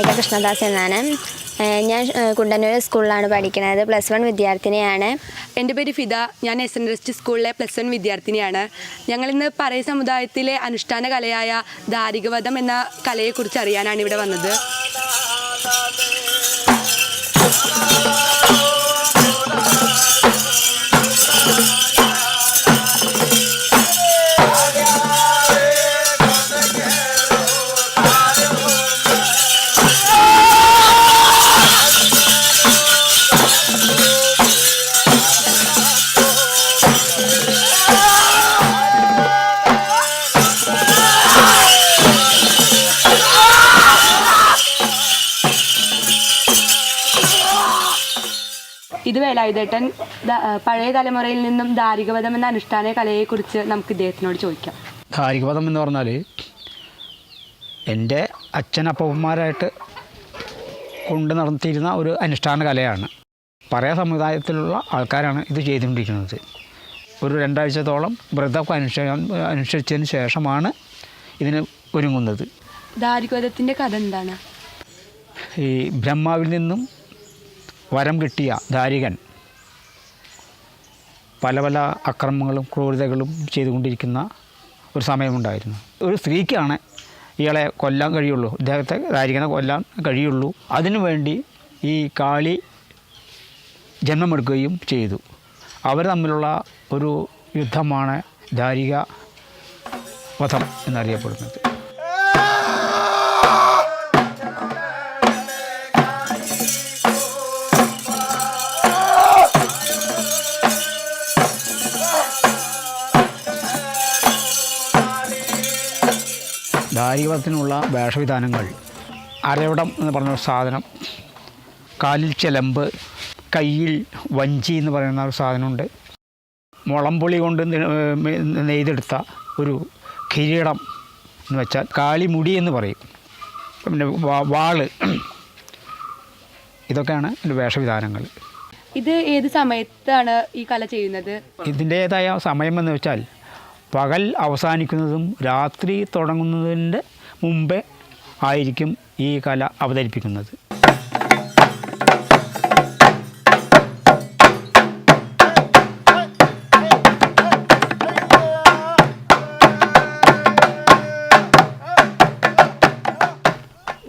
പേര് കൃഷ്ണദാസ് എന്നാണ്. ഞാൻ കുണ്ടന്നൂർ സ്കൂളിലാണ് പഠിക്കുന്നത്. +1 വിദ്യാർത്ഥിനിയാണ്. എൻ്റെ പേര് ഫിദ. ഞാൻ SNRST സ്കൂളിലെ +1 വിദ്യാർത്ഥിനിയാണ്. ഞങ്ങളിന്ന് പറയ സമുദായത്തിലെ അനുഷ്ഠാന കലയായ ധാരികവധം എന്ന കലയെക്കുറിച്ച് അറിയാനാണ് ഇവിടെ വന്നത്. ഇത് വേലായുധേട്ടൻ. പഴയ തലമുറയിൽ നിന്നും ധാരികവധം എന്ന അനുഷ്ഠാന കലയെക്കുറിച്ച് നമുക്ക് ഇദ്ദേഹത്തിനോട് ചോദിക്കാം. ധാരികവധം എന്ന് പറഞ്ഞാൽ എൻ്റെ അച്ഛനപ്പന്മാരായിട്ട് കൊണ്ട് നടത്തിയിരുന്ന ഒരു അനുഷ്ഠാന കലയാണ്. പറയ സമുദായത്തിലുള്ള ആൾക്കാരാണ് ഇത് ചെയ്തുകൊണ്ടിരിക്കുന്നത്. ഒരു 2 ആഴ്ചത്തോളം വ്രതമൊക്കെ അനുഷ്ഠിച്ചതിന് ശേഷമാണ് ഇതിന് ഒരുങ്ങുന്നത്. ധാരികവധത്തിൻ്റെ കഥ എന്താണ്? ഈ ബ്രഹ്മാവിൽ നിന്നും വരം കിട്ടിയ ധാരികൻ പല പല അക്രമങ്ങളും ക്രൂരതകളും ചെയ്തുകൊണ്ടിരിക്കുന്ന ഒരു സമയമുണ്ടായിരുന്നു. ഒരു സ്ത്രീക്കാണ് ഇയാളെ കൊല്ലാൻ കഴിയുള്ളൂ, ഇദ്ദേഹത്തെ ധാരികനെ കൊല്ലാൻ കഴിയുള്ളൂ. അതിനുവേണ്ടി ഈ കാളി ജന്മമെടുക്കുകയും ചെയ്തു. അവർ തമ്മിലുള്ള ഒരു യുദ്ധമാണ് ധാരിക വധം എന്നറിയപ്പെടുന്നത്. ധാരികവധത്തിനുള്ള വേഷവിധാനങ്ങൾ അരവിടം എന്ന് പറഞ്ഞൊരു സാധനം, കാലിൽ ചിലമ്പ്, കയ്യിൽ വഞ്ചി എന്ന് പറയുന്ന ഒരു സാധനമുണ്ട്, മുളംപൊളി കൊണ്ട് നെയ്തെടുത്ത ഒരു കിരീടം എന്ന് വെച്ചാൽ കാളിമുടി എന്ന് പറയും, പിന്നെ വാള്, ഇതൊക്കെയാണ് എൻ്റെ വേഷവിധാനങ്ങൾ. ഇത് ഏത് സമയത്താണ് ഈ കല ചെയ്യുന്നത്? ഇതിൻ്റേതായ സമയമെന്ന് വെച്ചാൽ പകൽ അവസാനിക്കുന്നതും രാത്രി തുടങ്ങുന്നതിൻ്റെ മുമ്പേ ആയിരിക്കും ഈ കല അവതരിപ്പിക്കുന്നത്.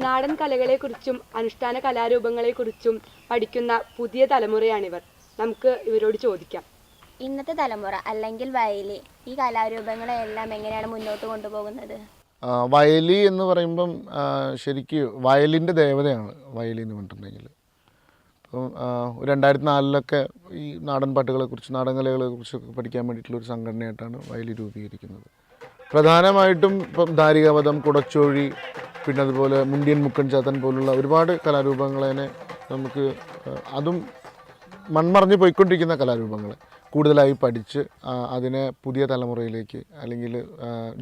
നാടൻ കലകളെക്കുറിച്ചും അനുഷ്ഠാന കലാരൂപങ്ങളെക്കുറിച്ചും പഠിക്കുന്ന പുതിയ തലമുറയാണിവർ. നമുക്ക് ഇവരോട് ചോദിക്കാം. ഇന്നത്തെ തലമുറ അല്ലെങ്കിൽ വയലി ഈ കലാരൂപങ്ങളെല്ലാം എങ്ങനെയാണ് മുന്നോട്ട് കൊണ്ടുപോകുന്നത്? വയലി എന്ന് പറയുമ്പം ശരിക്കും വയലിൻ്റെ ദേവതയാണ് വയലി എന്ന് പറഞ്ഞിട്ടുണ്ടെങ്കിൽ. അപ്പം 2004 ഈ നാടൻ പാട്ടുകളെക്കുറിച്ച് നാടൻ കലകളെക്കുറിച്ചൊക്കെ പഠിക്കാൻ വേണ്ടിയിട്ടുള്ളൊരു സംഘടനയായിട്ടാണ് വയലി രൂപീകരിക്കുന്നത്. പ്രധാനമായിട്ടും ഇപ്പം ധാരികവധം, കുടച്ചോഴി, പിന്നെ അതുപോലെ മുണ്ടിയൻ മുക്കൻ ചാത്തൻ പോലുള്ള ഒരുപാട് കലാരൂപങ്ങളെ നമുക്ക് അതും മൺമറഞ്ഞ് പോയിക്കൊണ്ടിരിക്കുന്ന കലാരൂപങ്ങൾ കൂടുതലായി പഠിച്ച് അതിനെ പുതിയ തലമുറയിലേക്ക് അല്ലെങ്കിൽ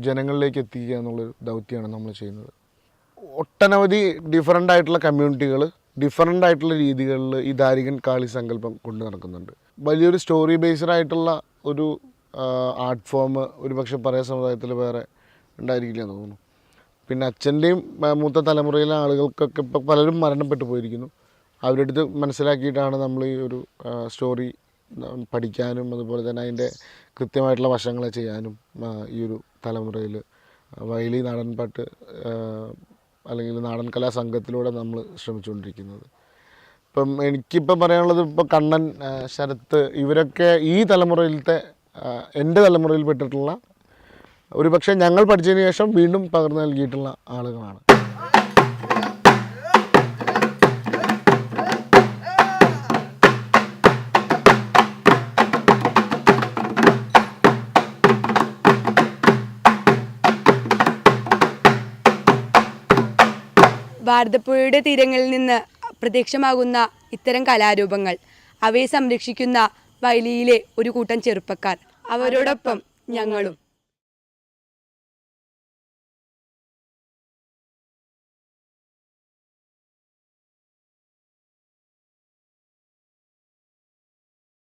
ജനങ്ങളിലേക്ക് എത്തിക്കുക എന്നുള്ളൊരു ദൗത്യമാണ് നമ്മൾ ചെയ്യുന്നത്. ഒട്ടനവധി ഡിഫറൻ്റ് ആയിട്ടുള്ള കമ്മ്യൂണിറ്റികൾ ഡിഫറൻ്റ് ആയിട്ടുള്ള രീതികളിൽ ഈ ധാരികൻ കാളി സങ്കല്പം കൊണ്ടു നടക്കുന്നുണ്ട്. വലിയൊരു സ്റ്റോറി ബേസ്ഡ് ആയിട്ടുള്ള ഒരു ആർട്ട് ഫോം ഒരുപക്ഷെ പറയ സമുദായത്തിൽ വേറെ ഉണ്ടായിരിക്കില്ല എന്ന് തോന്നുന്നു. പിന്നെ അച്ഛൻ്റെയും മൂത്ത തലമുറയിലെ ആളുകൾക്കൊക്കെ ഇപ്പോൾ പലരും മരണപ്പെട്ടു പോയിരിക്കുന്നു. അവരുടെ അടുത്ത് മനസ്സിലാക്കിയിട്ടാണ് നമ്മൾ ഈ ഒരു സ്റ്റോറി പഠിക്കാനും അതുപോലെ തന്നെ അതിൻ്റെ കൃത്യമായിട്ടുള്ള വശങ്ങളെ ചെയ്യാനും ഈ ഒരു തലമുറയിൽ വയലി നാടൻ പാട്ട് അല്ലെങ്കിൽ നാടൻ കലാ സംഘത്തിലൂടെ നമ്മൾ ശ്രമിച്ചുകൊണ്ടിരിക്കുന്നത്. ഇപ്പം എനിക്കിപ്പം പറയാനുള്ളത്, ഇപ്പോൾ കണ്ണൻ, ശരത്ത്, ഇവരൊക്കെ ഈ തലമുറയിലത്തെ എൻ്റെ തലമുറയിൽ പെട്ടിട്ടുള്ള ഒരുപക്ഷെ ഞങ്ങൾ പഠിച്ചതിന് ശേഷം വീണ്ടും പകർന്നു നൽകിയിട്ടുള്ള ആളുകളാണ്. ഭാരതപ്പുഴയുടെ തീരങ്ങളിൽ നിന്ന് പ്രത്യക്ഷമാകുന്ന ഇത്തരം കലാരൂപങ്ങൾ, അവയെ സംരക്ഷിക്കുന്ന വയലിയിലെ ഒരു കൂട്ടം ചെറുപ്പക്കാർ, അവരോടൊപ്പം ഞങ്ങളും.